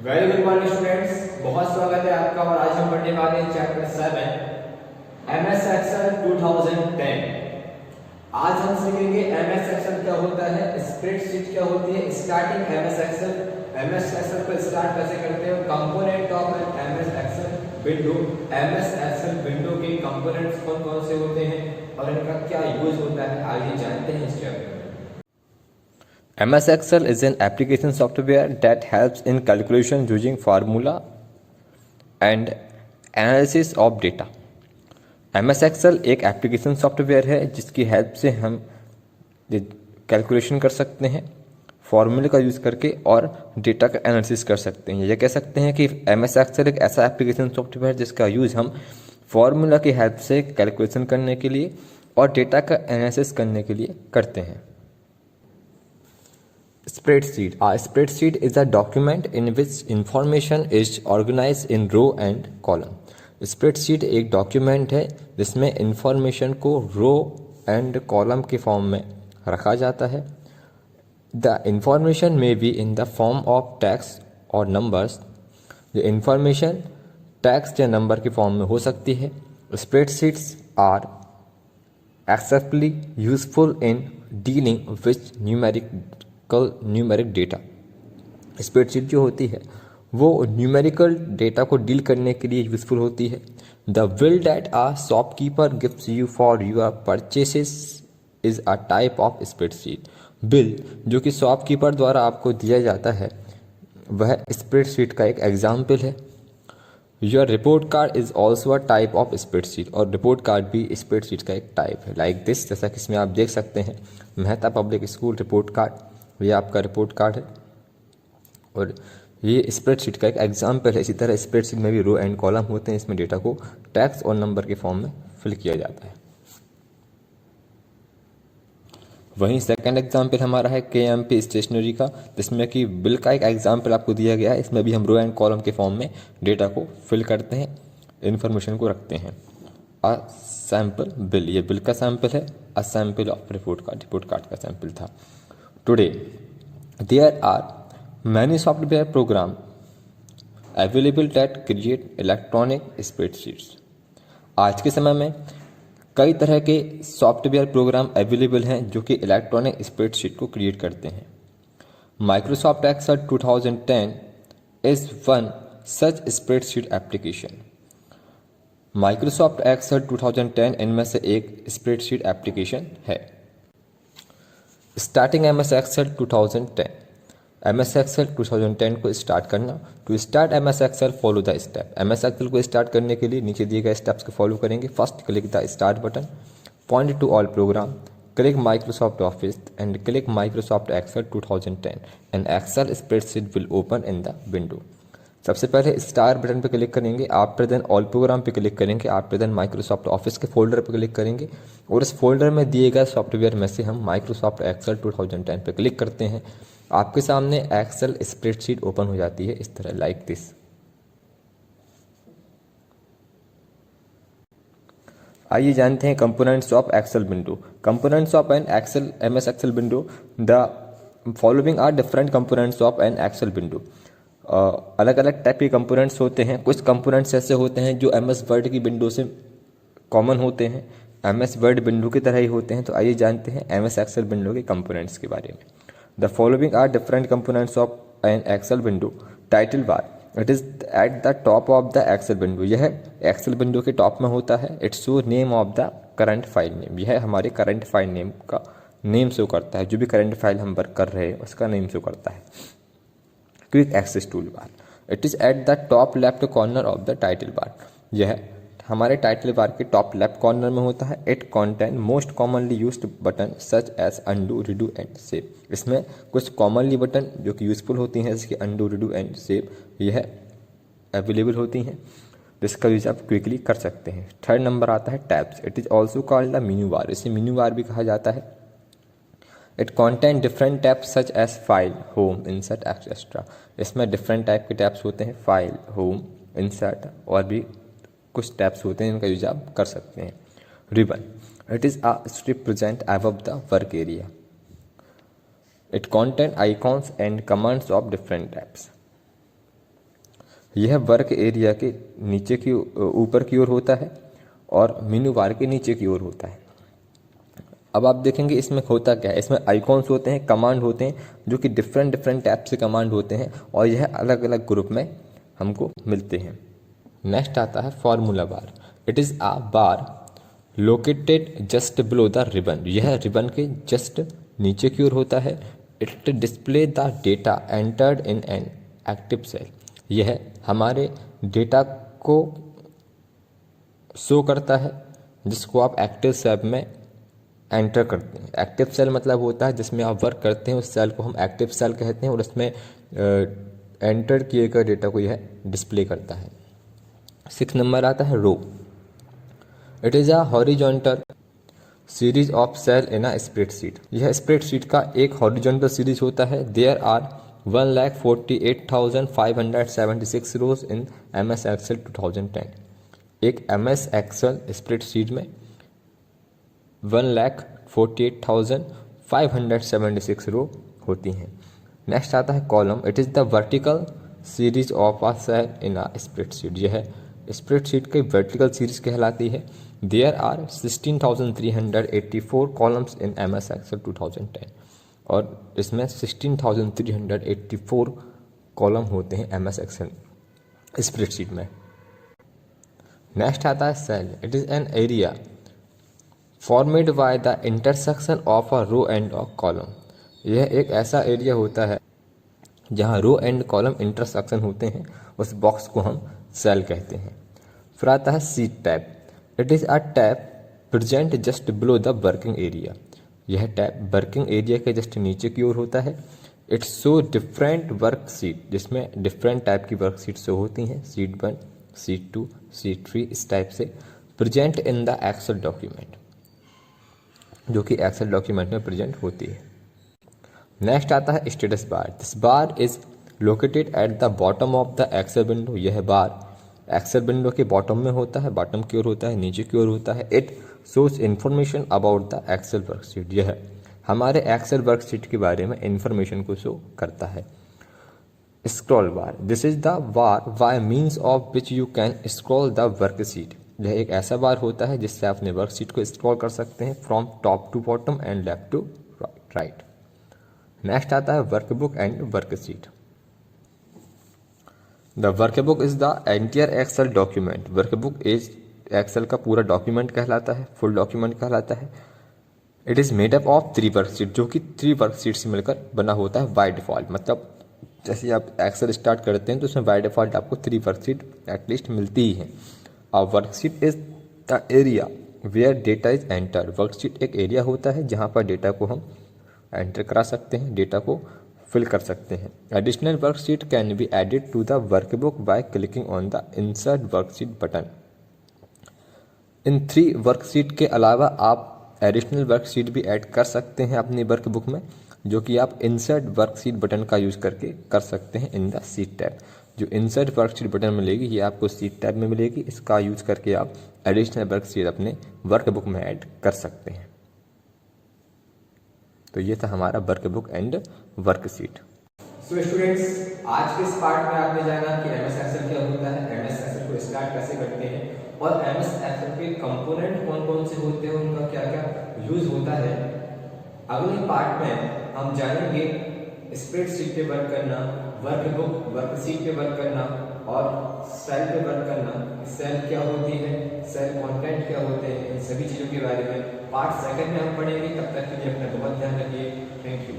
Very good morning students, बहुत स्वागत है आपका। और आज हम पढ़ने वाले हैं चैप्टर 7 एमएस एक्सेल 2010। आज हम सीखेंगे एमएस एक्सेल क्या होता है, स्प्रेडशीट क्या होती है, स्टार्टिंग एमएस एक्सेल को स्टार्ट कैसे करते हैं, component of MS Excel window. एमएस एक्सेल विंडो के कंपोनेंट्स कौन कौन से होते हैं और इनका क्या यूज होता है, आइए जानते हैं इस चैप्टर में। MS Excel is an application software that helps in calculation using formula and analysis of data. MS Excel एक एप्लीकेशन सॉफ्टवेयर है जिसकी हेल्प से हम कैलकुलेशन कर सकते हैं फॉर्मूले का यूज़ करके और डेटा का एनालिसिस कर सकते हैं। यह कह सकते हैं कि MS Excel एक ऐसा एप्लीकेशन सॉफ्टवेयर जिसका यूज़ हम फॉर्मूला की हेल्प से कैलकुलेशन करने के लिए और डेटा का एनालिसिस करने के लिए करते हैं। Spreadsheet. A spreadsheet is a document in which information is organized in row and column. Spreadsheet एक डॉक्यूमेंट है जिसमें इंफॉर्मेशन को रो एंड कॉलम के फॉर्म में रखा जाता है। The information may be in the form of text और नंबर्स। ये इंफॉर्मेशन टेक्स्ट या नंबर के फॉर्म में हो सकती है। Spreadsheets are exceptionally useful in dealing with numeric data. Spreadsheet जो होती है वो न्यूमेरिकल डेटा को डील करने के लिए यूजफुल होती है। The bill that a shopkeeper gives you for your purchases is a type of spreadsheet. Bill जो कि शॉपकीपर द्वारा आपको दिया जाता है वह स्प्रेडशीट का एक एग्जाम्पल है। Your report card is also a type of spreadsheet, और रिपोर्ट कार्ड भी स्प्रेडशीट का एक टाइप है। लाइक दिस, जैसा कि इसमें आप देख सकते हैं Mehta public school report card, ये आपका रिपोर्ट कार्ड है और ये स्प्रेडशीट का एक एग्जाम्पल है। इसी तरह स्प्रेडशीट में भी रो एंड कॉलम होते हैं, इसमें डेटा को टेक्स्ट और नंबर के फॉर्म में फिल किया जाता है। वहीं सेकंड एग्जाम्पल हमारा है KMP स्टेशनरी का, जिसमें कि बिल का एक एग्जाम्पल आपको दिया गया है। इसमें भी हम रो एंड कॉलम के फॉर्म में डेटा को फिल करते हैं, इन्फॉर्मेशन को रखते हैं। अ सैम्पल बिल, ये बिल का सैम्पल है। A sample of report card का सैम्पल था। Today, there are many software programs available that create electronic spreadsheets. आज के समय में कई तरह के सॉफ्टवेयर प्रोग्राम अवेलेबल हैं जो कि इलेक्ट्रॉनिक स्प्रेडशीट को क्रिएट करते हैं। Microsoft Excel 2010 is one such spreadsheet application. Microsoft Excel 2010 इनमें से एक स्प्रेडशीट एप्लीकेशन है। Starting MS Excel 2010। MS Excel 2010 को स्टार्ट करना। To start MS Excel follow the step. MS Excel को स्टार्ट करने के लिए नीचे दिए गए स्टेप्स को फॉलो करेंगे। First, click the start button, point to all program, click Microsoft office and click Microsoft Excel 2010 and Excel spreadsheet will open in the window. सबसे पहले स्टार बटन पर क्लिक करेंगे, आफ्टर देन ऑल प्रोग्राम पे click करेंगे, after then Microsoft office के folder पर click करेंगे और इस फोल्डर में दिए गए सॉफ्टवेयर में से हम माइक्रोसॉफ्ट एक्सेल 2010 पे क्लिक करते हैं। आपके सामने एक्सेल स्प्रेडशीट ओपन हो जाती है इस तरह, लाइक दिस। आइए जानते हैं components of Excel window. Components of an Excel MS Excel window. The following are different components of an Excel window. अलग अलग टाइप के कंपोनेंट्स होते हैं। कुछ कंपोनेंट्स ऐसे होते हैं जो MS वर्ड की विंडो से कॉमन होते हैं, MS वर्ड विंडो की तरह ही होते हैं। तो आइए जानते हैं MS एक्सेल विंडो के कंपोनेंट्स के बारे में। The following are different components of an Excel window. Title bar, it is at the top of the Excel window. यह एक्सेल विंडो के टॉप में होता है। It show name of the current file name. यह हमारे current file name का name show करता है, जो भी करंट फाइल हम वर्क कर रहे हैं उसका नेम शो करता है। Quick access tool bar, it is at the top left corner of the title bar. यह हमारे टाइटल बार के टॉप लेफ्ट कॉर्नर में होता है। It contain most commonly used button such as undo, redo and save. इसमें कुछ commonly button जो कि यूजफुल होती हैं जैसे कि अंडू, रिडू एंड सेव, यह अवेलेबल होती हैं जिसका यूज आप क्विकली कर सकते हैं। थर्ड नंबर आता है tabs. It is also called the menu bar. इसे मेन्यू बार भी कहा जाता है। It contain different tabs such as file, home, insert, etcetera. इसमें डिफरेंट टाइप के टैब्स होते हैं, फाइल, होम, इंसर्ट और भी कुछ टैब्स होते हैं जिनका यूज आप कर सकते हैं। Ribbon, it is a strip present above the work area. It contain icons and commands of different tabs. यह वर्क एरिया के नीचे की ऊपर की ओर होता है और मेनू बार के नीचे की ओर होता है। अब आप देखेंगे इसमें होता क्या है, इसमें आइकॉन्स होते हैं, कमांड होते हैं, जो कि डिफरेंट टाइप से कमांड होते हैं और यह अलग अलग ग्रुप में हमको मिलते हैं। नेक्स्ट आता है formula bar. It is a bar located just below the ribbon. यह रिबन के जस्ट नीचे की ओर होता है। It display the data entered in an active cell. यह हमारे डेटा को शो करता है जिसको आप एक्टिव सेल में एंटर करते हैं। एक्टिव सेल मतलब होता है जिसमें आप वर्क करते हैं, उस सेल को हम एक्टिव सेल कहते हैं और उसमें एंटर किए गए डेटा को यह डिस्प्ले करता है। 6 नंबर आता है row. It is a horizontal series of cell in a spreadsheet. यह स्प्रेडशीट का एक हॉरिजॉन्टल सीरीज होता है। There are 1,48,576 rows in MS Excel 2010। एक MS Excel स्प्रेडशीट में 1,48,576 रो होती हैं। नेक्स्ट आता है column. It is the vertical series of a cell in a spreadsheet. यह स्प्रेडशीट की वर्टिकल सीरीज कहलाती है। There are 16,384 columns in MS Excel 2010 और इसमें 16,384 कॉलम होते हैं MS Excel स्प्रेडशीट में। नेक्स्ट आता है cell. It is an area formed by the intersection of a row and a column. यह एक ऐसा एरिया होता है जहाँ रो एंड कॉलम इंटरसेक्शन होते हैं, उस बॉक्स को हम सेल कहते हैं। फिर आता है seat tab. It is a tab present just below the working area. यह टैब वर्किंग एरिया के जस्ट नीचे की ओर होता है। It's show different work seat, जिसमें डिफरेंट टाइप की वर्क सीट शो होती हैं, सीट 1, सीट 2, सीट 3 इस टाइप से, present in the Excel document, जो कि एक्सेल डॉक्यूमेंट में प्रेजेंट होती है। नेक्स्ट आता है status bar. This bar is located at the bottom of the Excel window. यह बार एक्सेल विंडो के बॉटम में होता है, बॉटम की ओर होता है, नीचे की ओर होता है। It shows information about the Excel worksheet. यह हमारे एक्सेल वर्कशीट के बारे में इंफॉर्मेशन को शो करता है। Scroll bar. This is the bar bye means of which you can scroll the worksheet. यह एक ऐसा बार होता है जिससे आप अपने वर्कशीट को स्क्रॉल कर सकते हैं from top to bottom and left to right. Next आता है workbook and worksheet. The workbook is the entire Excel document. Workbook is Excel का पूरा डॉक्यूमेंट कहलाता है, फुल डॉक्यूमेंट कहलाता है। It is made up of 3 worksheet, जो कि 3 वर्कशीट से मिलकर बना होता है बाय डिफॉल्ट। मतलब जैसे आप एक्सेल स्टार्ट करते हैं तो उसमें बाय डिफॉल्ट आपको 3 वर्कशीट एटलीस्ट मिलती ही हैं। और worksheet is the area where data is enter. Worksheet एक एरिया होता है जहाँ पर डेटा को हम एंटर करा सकते हैं, डेटा को फिल कर सकते हैं। Additional worksheet can be added to the workbook by clicking on the insert worksheet button. इन 3 वर्कशीट के अलावा आप एडिशनल वर्कशीट भी ऐड कर सकते हैं अपनी वर्कबुक में, जो कि आप इंसर्ट वर्कशीट बटन का यूज करके कर सकते हैं इन द सीट टैब। जो इंसर्ट वर्कशीट बटन मिलेगी ये आपको सीट टैब में मिलेगी। इसका यूज करके आप एडिशनल वर्कशीट अपने वर्कबुक में ऐड कर सकते हैं। तो ये था हमारा workbook and worksheet. So students, आज के इस पार्ट में आपने जाना कि MS Excel क्या होता है, MS Excel को स्टार्ट कैसे करते हैं और MS Excel के कंपोनेंट कौन कौन से होते हैं, उनका क्या क्या यूज होता है। अगले पार्ट में हम जानेंगे स्प्रेडशीट पे वर्क करना, वर्कबुक वर्कशीट पे वर्क करना और सेल पे वर्क करना। सेल क्या होती है, सेल कंटेंट क्या होते हैं, इन सभी चीज़ों के बारे में पार्ट 2 में हम पढ़ेंगे। तब तक के लिए अपना बहुत ध्यान रखिए। Thank you.